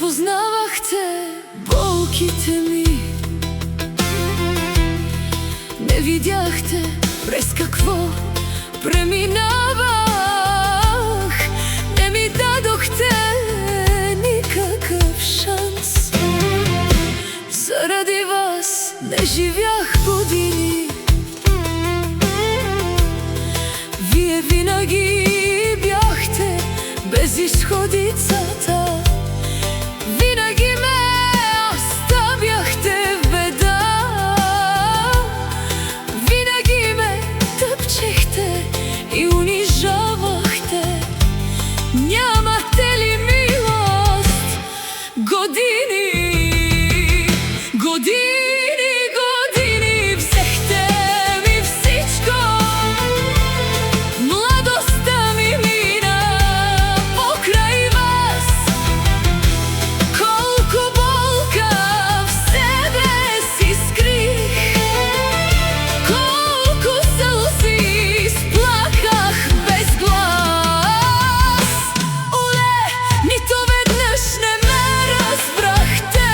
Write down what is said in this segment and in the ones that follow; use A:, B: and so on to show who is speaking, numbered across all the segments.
A: познавахте болките ми, не видяхте през какво преминавах, не ми дадохте никакъв шанс. Заради вас не живях години, вие винаги бяхте безизходицата. Винаги ме оставяхте в беда, винаги ме тъпчехте и унижавахте. Нямате ли милост? Години, години, години взехте ми всичко. Младостта ми мина покрай вас. Колко болка в себе си скрих, колко сълзи изплаках без глас. Оле, нито веднъж не ме разбрахте,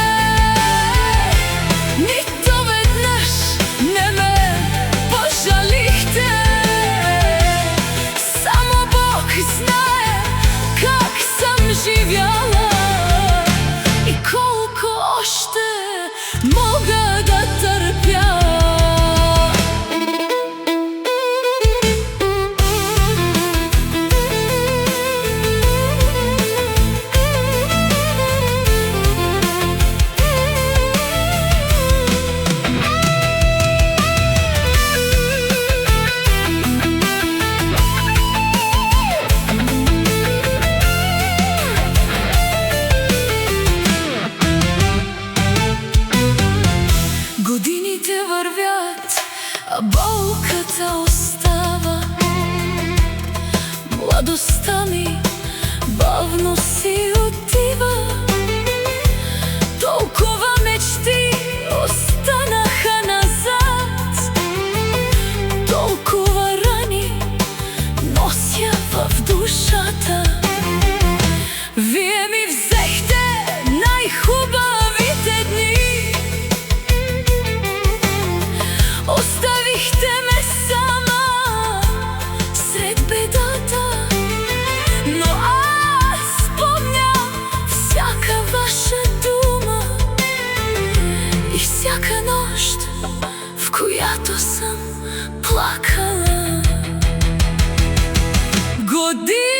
A: нито веднъж не ме пожалихте. Само Бог знае как съм живяла и колко още мога да търпя. Годините вървят, а болката остава. Младостта ми бавно си отива. Толкова мечти останаха назад, толкова рани нося в душата. Вие ми взехте най-хубавите дни, оставихте ме сама сред бедата. Но аз помня всяка ваша дума и всяка нощ, в която съм плакала. Години